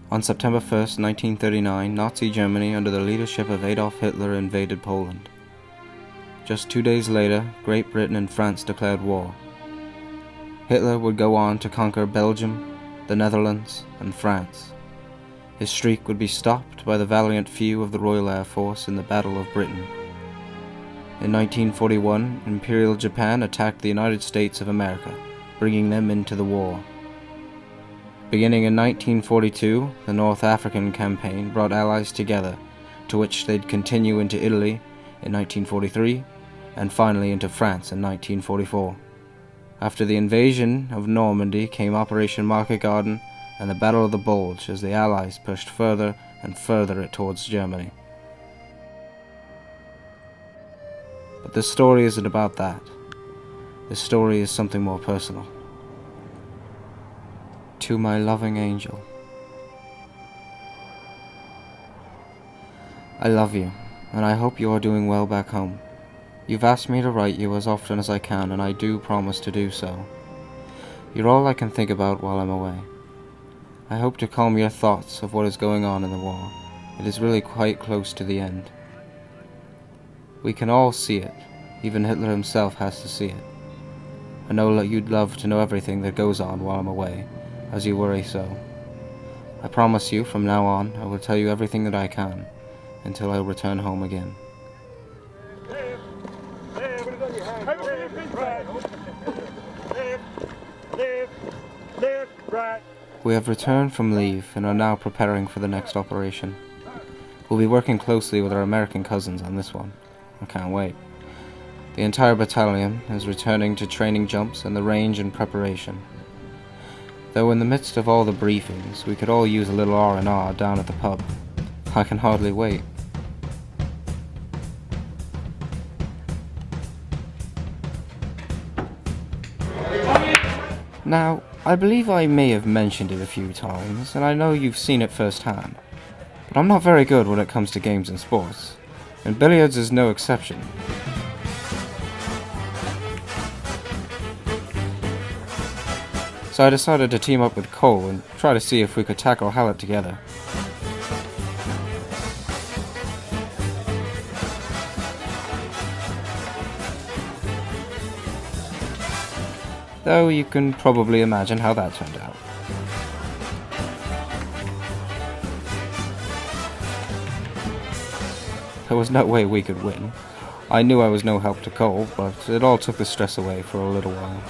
On September 1st, 1939, Nazi Germany under the leadership of Adolf Hitler invaded Poland. Just 2 days later, Great Britain and France declared war. Hitler would go on to conquer Belgium, the Netherlands, and France. His streak would be stopped by the valiant few of the Royal Air Force in the Battle of Britain. In 1941, Imperial Japan attacked the United States of America, bringing them into the war. Beginning in 1942, the North African Campaign brought allies together, to which they'd continue into Italy in 1943, and finally into France in 1944. After the invasion of Normandy came Operation Market Garden and the Battle of the Bulge as the Allies pushed further and further towards Germany. But this story isn't about that. This story is something more personal. To my loving angel. I love you, and I hope you are doing well back home. You've asked me to write you as often as I can, and I do promise to do so. You're all I can think about while I'm away. I hope to calm your thoughts of what is going on in the war. It is really quite close to the end. We can all see it. Even Hitler himself has to see it. I know that you'd love to know everything that goes on while I'm away, as you worry so. I promise you, from now on, I will tell you everything that I can, until I return home again. We have returned from leave and are now preparing for the next operation. We'll be working closely with our American cousins on this one. I can't wait. The entire battalion is returning to training jumps and the range in preparation. Though in the midst of all the briefings, we could all use a little R&R down at the pub. I can hardly wait. Now, I believe I may have mentioned it a few times, and I know you've seen it firsthand, but I'm not very good when it comes to games and sports, and billiards is no exception. So I decided to team up with Cole and try to see if we could tackle Hallett together. Though you can probably imagine how that turned out. There was no way we could win. I knew I was no help to Cole, but it all took the stress away for a little while.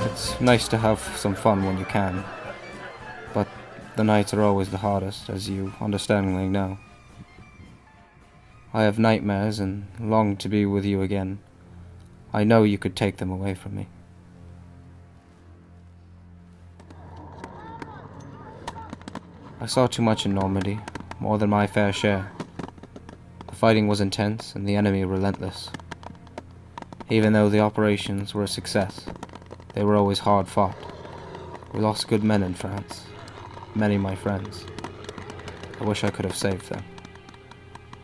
It's nice to have some fun when you can, but the nights are always the hardest, as you understandingly know. I have nightmares and long to be with you again. I know you could take them away from me. I saw too much in Normandy, more than my fair share. The fighting was intense and the enemy relentless. Even though the operations were a success, they were always hard fought. We lost good men in France. Many my friends. I wish I could have saved them.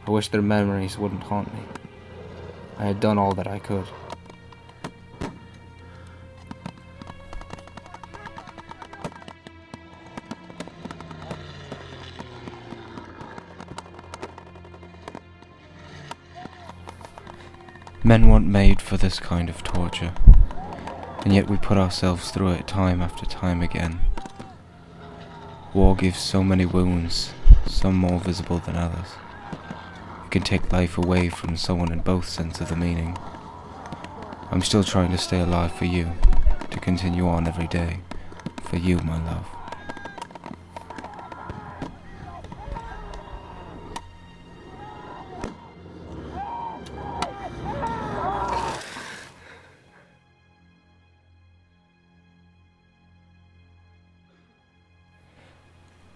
I wish their memories wouldn't haunt me. I had done all that I could. Men weren't made for this kind of torture, and yet we put ourselves through it time after time again. War gives so many wounds, some more visible than others. It can take life away from someone in both senses of the meaning. I'm still trying to stay alive for you, to continue on every day, for you, my love.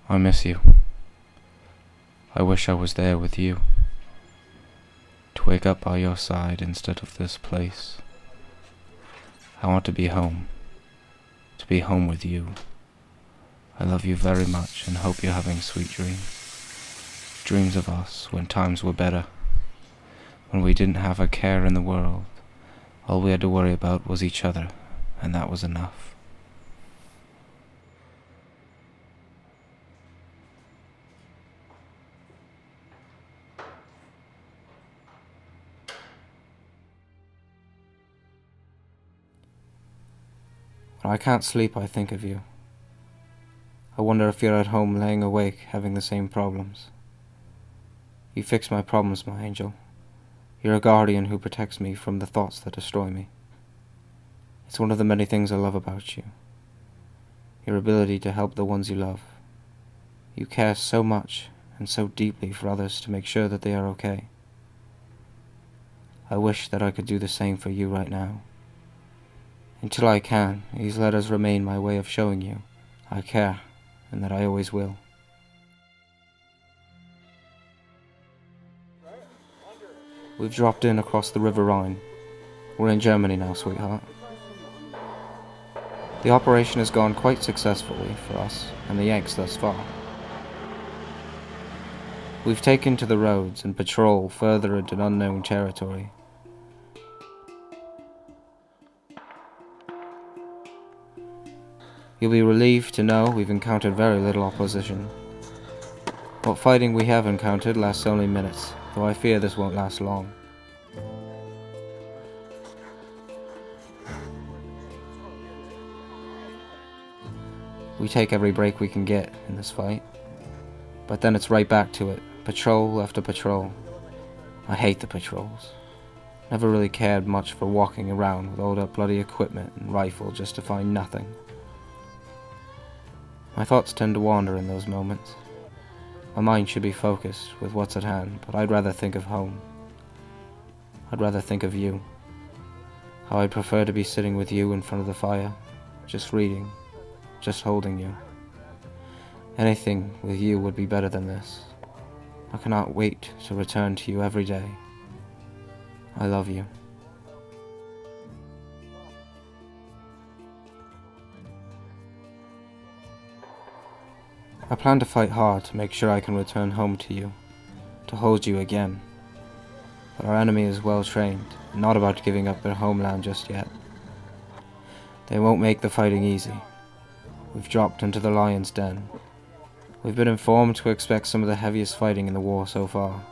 I miss you. I wish I was there with you. To wake up by your side instead of this place. I want to be home. To be home with you. I love you very much and hope you're having sweet dreams. Dreams of us when times were better. when we didn't have a care in the world. All we had to worry about was each other, and that was enough. When I can't sleep, I think of you. I wonder if you're at home laying awake having the same problems. You fix my problems, my angel. You're a guardian who protects me from the thoughts that destroy me. It's one of the many things I love about you. Your ability to help the ones you love. You care so much and so deeply for others to make sure that they are okay. I wish that I could do the same for you right now. Until I can, these letters remain my way of showing you I care, and that I always will. We've dropped in across the River Rhine. We're in Germany now, sweetheart. The operation has gone quite successfully for us and the Yanks thus far. We've taken to the roads and patrol further into unknown territory. You'll be relieved to know we've encountered very little opposition. What fighting we have encountered lasts only minutes, though I fear this won't last long. We take every break we can get in this fight, but then it's right back to it, patrol after patrol. I hate the patrols. Never really cared much for walking around with all that bloody equipment and rifle just to find nothing. My thoughts tend to wander in those moments. My mind should be focused with what's at hand, but I'd rather think of home. I'd rather think of you. How I'd prefer to be sitting with you in front of the fire, just reading, just holding you. Anything with you would be better than this. I cannot wait to return to you every day. I love you. I plan to fight hard to make sure I can return home to you, to hold you again. But our enemy is well trained, and not about giving up their homeland just yet. They won't make the fighting easy. We've dropped into the lion's den. We've been informed to expect some of the heaviest fighting in the war so far.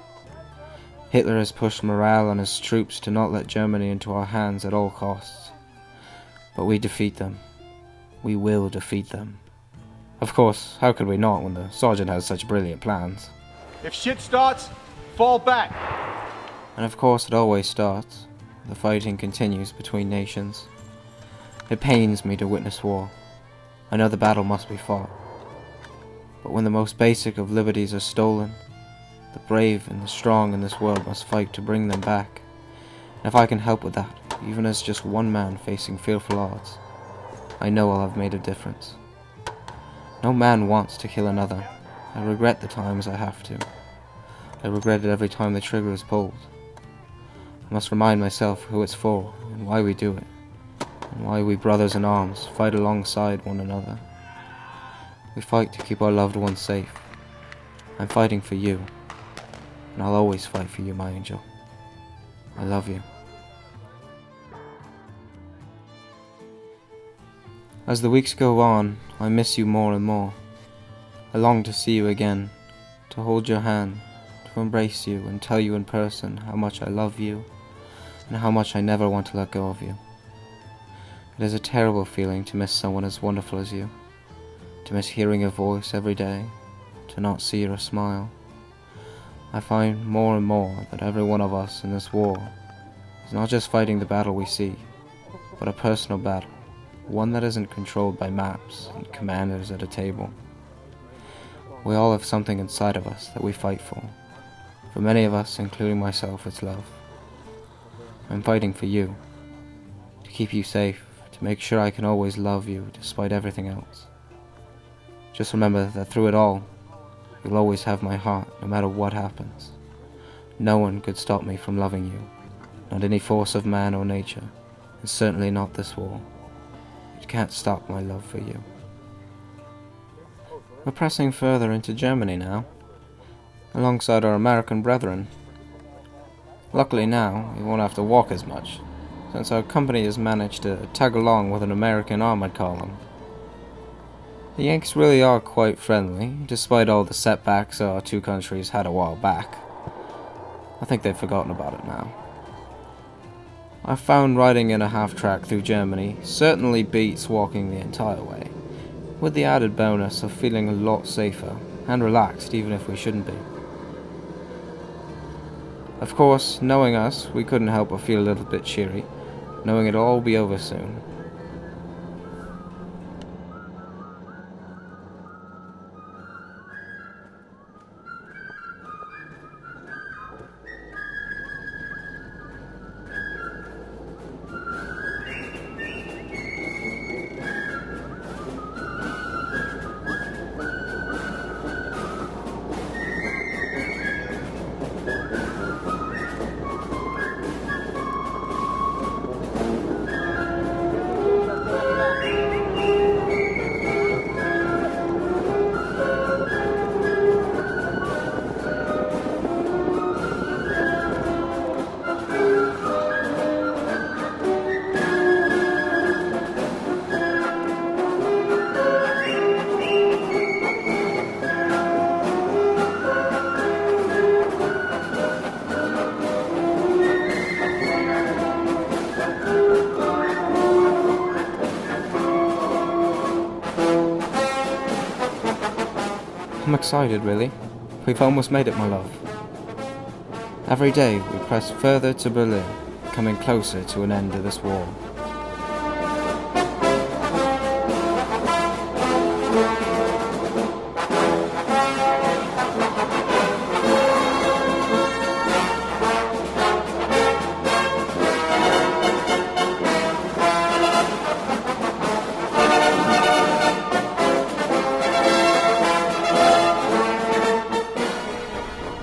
Hitler has pushed morale on his troops to not let Germany into our hands at all costs. But we defeat them. We will defeat them. Of course, how could we not when the sergeant has such brilliant plans? If shit starts, fall back. And of course it always starts. The fighting continues between nations. It pains me to witness war. I know the battle must be fought. But when the most basic of liberties are stolen, the brave and the strong in this world must fight to bring them back. And if I can help with that, even as just one man facing fearful odds, I know I'll have made a difference. No man wants to kill another. I regret the times I have to. I regret it every time the trigger is pulled. I must remind myself who it's for and why we do it, and why we brothers in arms fight alongside one another. We fight to keep our loved ones safe. I'm fighting for you, and I'll always fight for you, my angel. I love you. As the weeks go on, I miss you more and more. I long to see you again, to hold your hand, to embrace you and tell you in person how much I love you and how much I never want to let go of you. It is a terrible feeling to miss someone as wonderful as you, to miss hearing your voice every day, to not see your smile. I find more and more that every one of us in this war is not just fighting the battle we see, but a personal battle. One that isn't controlled by maps and commanders at a table. We all have something inside of us that we fight for. For many of us, including myself, it's love. I'm fighting for you, to keep you safe, to make sure I can always love you despite everything else. Just remember that through it all, you'll always have my heart no matter what happens. No one could stop me from loving you, not any force of man or nature, and certainly not this war. It can't stop my love for you. We're pressing further into Germany now, alongside our American brethren. Luckily now, we won't have to walk as much, since our company has managed to tag along with an American armored column. The Yanks really are quite friendly, despite all the setbacks our two countries had a while back. I think they've forgotten about it now. I found riding in a half-track through Germany certainly beats walking the entire way, with the added bonus of feeling a lot safer and relaxed even if we shouldn't be. Of course, knowing us, we couldn't help but feel a little bit cheery, knowing it'll all be over soon. I'm excited, really. We've almost made it, my love. Every day we press further to Berlin, coming closer to an end to this war.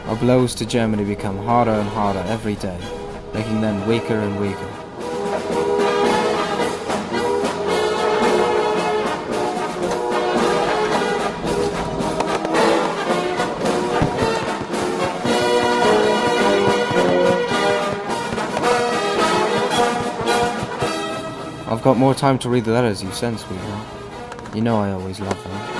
Our blows to Germany become harder and harder every day, making them weaker and weaker. I've got more time to read the letters you send, sweetheart. You know I always love them.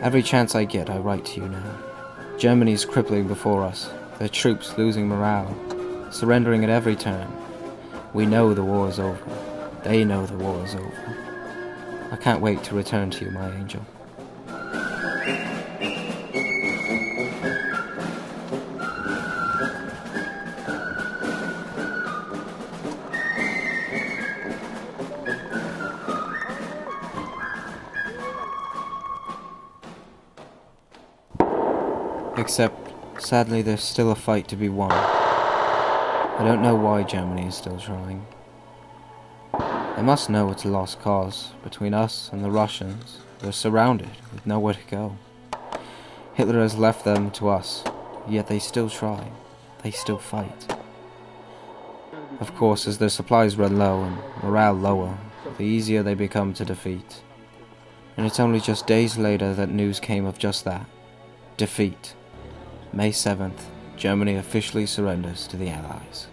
Every chance I get, I write to you now. Germany's crippling before us, their troops losing morale, surrendering at every turn. We know the war is over. They know the war is over. I can't wait to return to you, my angel. Except, sadly, there's still a fight to be won. I don't know why Germany is still trying. They must know it's a lost cause. Between us and the Russians, they're surrounded with nowhere to go. Hitler has left them to us, yet they still try. They still fight. Of course, as their supplies run low and morale lower, the easier they become to defeat. And it's only just days later that news came of just that. Defeat. May 7th, Germany officially surrenders to the Allies.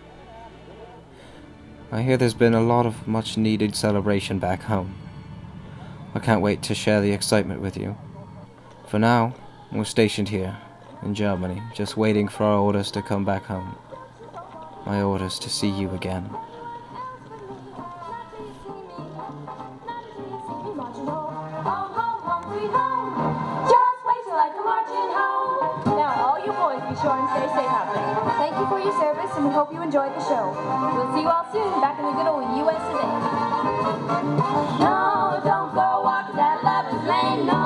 I hear there's been a lot of much needed celebration back home. I can't wait to share the excitement with you. For now, we're stationed here, in Germany, just waiting for our orders to come back home. My orders to see you again. Be sure and stay safe out there. Thank you for your service, and we hope you enjoyed the show. We'll see you all soon back in the good old U.S. today. No, don't go walking that lover's lane. No,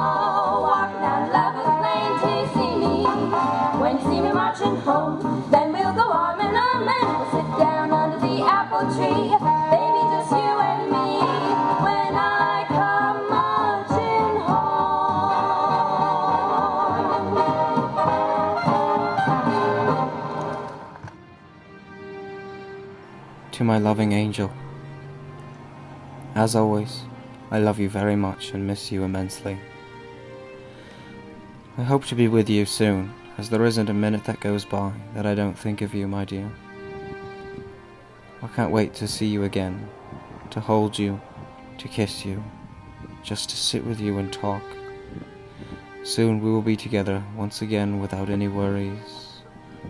walking down lover's lane till you see me. When you see me marching home, then we'll go arm in arm and we'll sit down under the apple tree. Baby, just you and me. When I come marching home. To my loving angel, as always, I love you very much and miss you immensely. I hope to be with you soon, as there isn't a minute that goes by that I don't think of you, my dear. I can't wait to see you again, to hold you, to kiss you, just to sit with you and talk. Soon we will be together once again without any worries,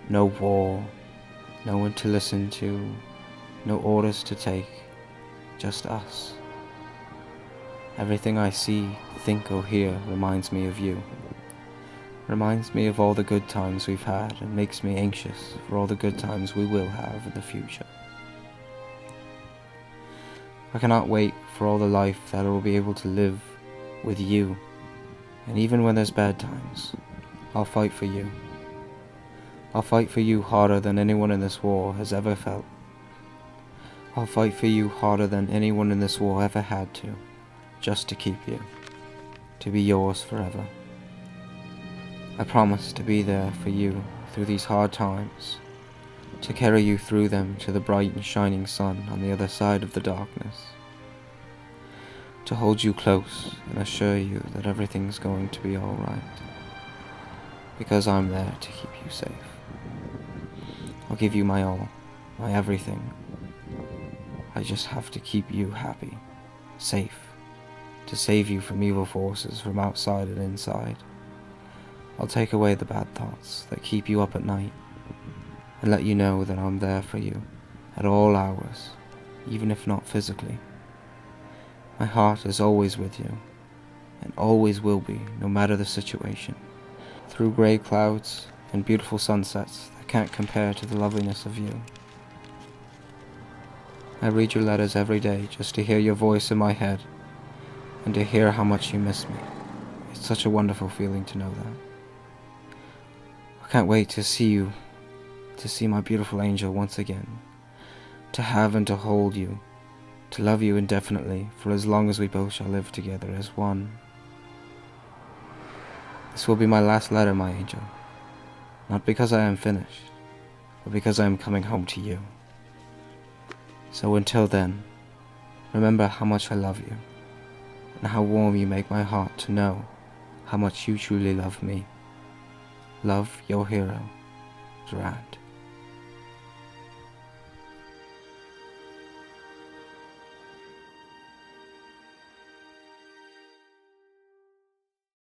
no war, no one to listen to, no orders to take, just us. Everything I see, think or hear reminds me of you. Reminds me of all the good times we've had and makes me anxious for all the good times we will have in the future. I cannot wait for all the life that I will be able to live with you, and even when there's bad times, I'll fight for you. I'll fight for you harder than anyone in this war has ever felt. I'll fight for you harder than anyone in this war ever had to, just to keep you, to be yours forever. I promise to be there for you through these hard times, to carry you through them to the bright and shining sun on the other side of the darkness, to hold you close and assure you that everything's going to be all right, because I'm there to keep you safe. I'll give you my all, my everything. I just have to keep you happy, safe, to save you from evil forces from outside and inside. I'll take away the bad thoughts that keep you up at night, and let you know that I'm there for you at all hours, even if not physically. My heart is always with you, and always will be, no matter the situation. Through grey clouds and beautiful sunsets that can't compare to the loveliness of you. I read your letters every day just to hear your voice in my head, and to hear how much you miss me. It's such a wonderful feeling to know that. I can't wait to see you, to see my beautiful angel once again, to have and to hold you, to love you indefinitely for as long as we both shall live together as one. This will be my last letter, my angel, not because I am finished, but because I am coming home to you. So until then, remember how much I love you, and how warm you make my heart to know how much you truly love me. Love, your hero, Durand.